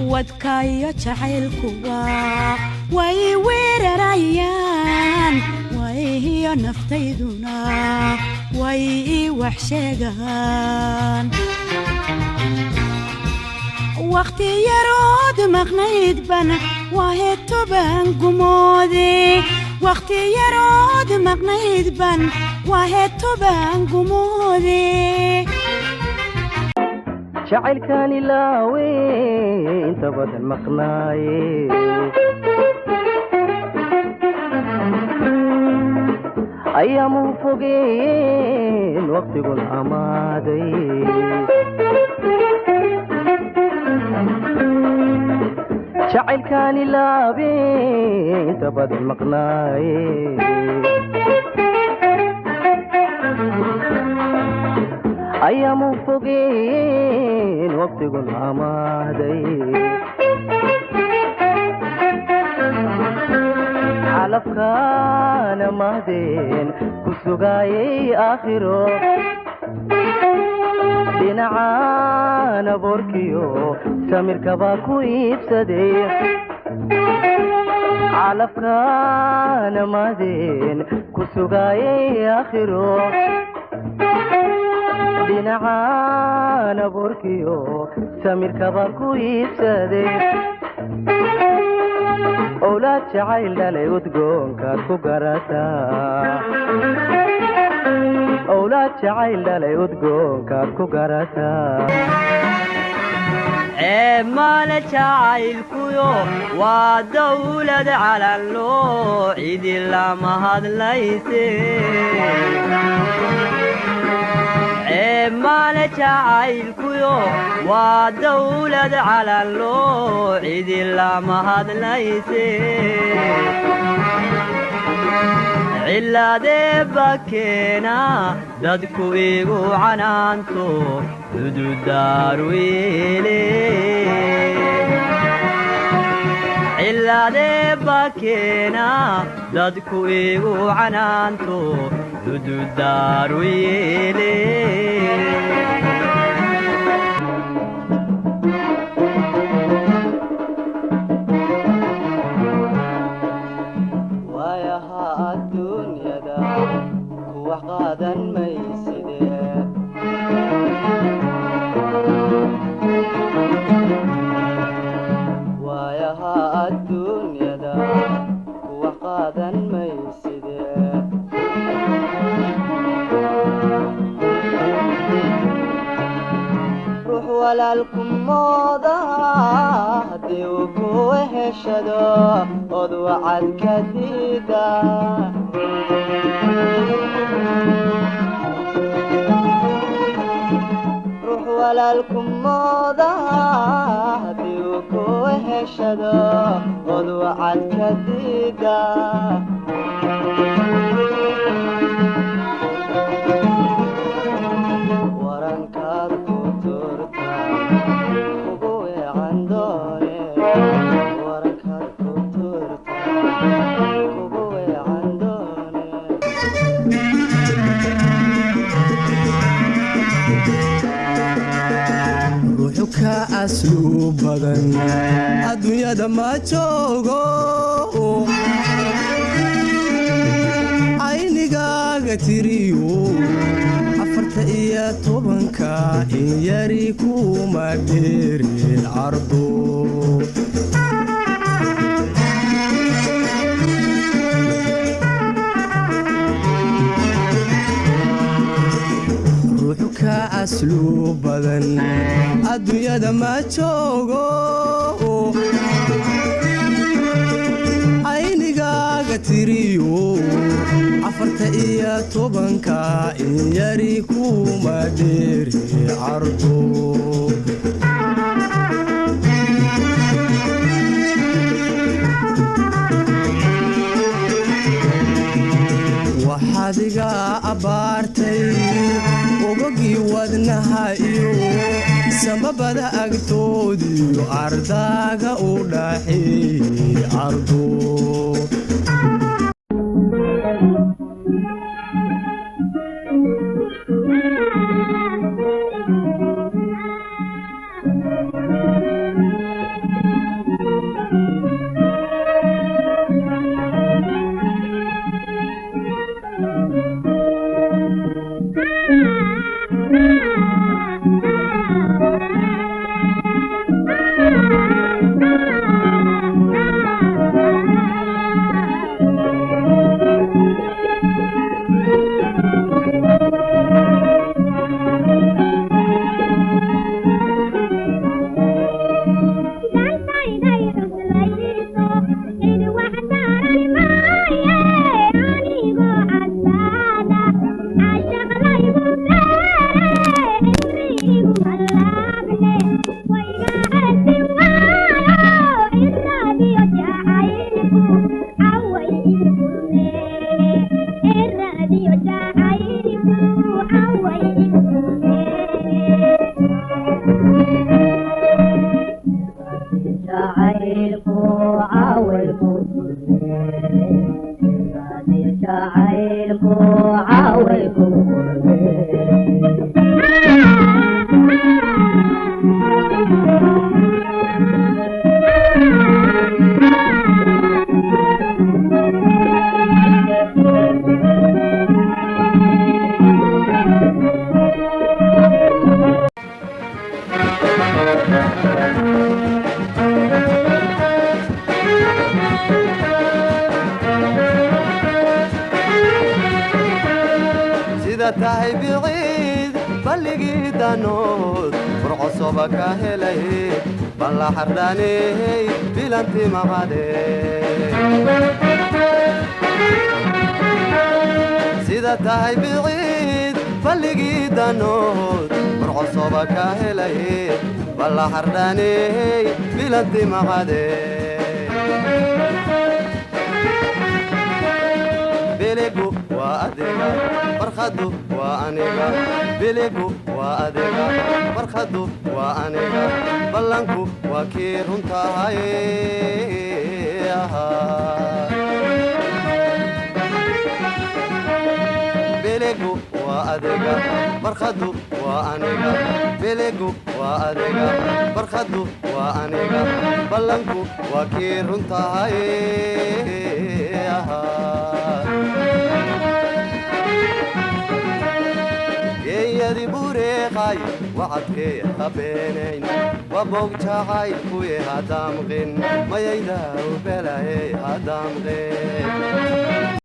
wadkaayo jacaylkuwa way weerarayaan wayhiyo naftayduna way ii wax sheegaan waqti yarood maqnayd ban waheed toban gumoode waqti yarood maqnayd ban waheed toban gumoode jacaylkani laawe inta badan maqnaaye ayaamu fogeen waqtigun amaaday jacaylkani laawe inta badan maqnaaye ayaamu fogeen waqtigun amaaday xalafkaana mahdeen ku sugaayay aakhiro dhinacaana boorkiyo samirkabaa ku iibsaday xalafkaana mahdeen ku sugaayay aakhiro dhinacaana boorkiyo samirkabaa ku iibsaday owlaad jacayl dhalay udgoonkaad ku garataa owlaad jacayl dhalay udgoonkaad ku garataa maale jacaylkuyo waa dawlad calanloo cidi lama hadlayse maale jacaylkuyo waa dawlad calanloo cidi lama hadlayse cilaadee bakeena dadku igu canaanto ududaaruile cilaadee bakeena dadku igu canaanto ududaaruile walaalkum mooda haddii uu ku heshado od wacad ka diida ruux walaalkum mooda haddii uu ku heshado od wacad ka diida asluub badan adduunyada ma joogo aynigaaga tiriyo 14 in yari kuma dheerin cardo asluub badan adduunyada ma joogo aynigaaga tiriyo 14 in yari kuma dheeri cardo waxaadiga abaartay ogogii wadnaha iyo samabada agtoodiyo ardaaga u dhaxeeyey ardo sida tahay biciid balligii danood furcosobaka helay balla xardhaney bilanti maqade sida tahay biciid balligii danood furcosobaka helay balla xardhaney bilanti maqade biligu waa adiga farkhadu waa aniga biligu waa adiga farkhadu waa aniga ballanku waa kii runtahay biligu waa adiga farkhadu waa aniga biligu waa adiga farkhadu waa aniga ballanku waa kii runtahay geeyadi bureeqay wacadkee habeenayn wabogjacay kuye hadamqin mayayda ubelaye hadamqin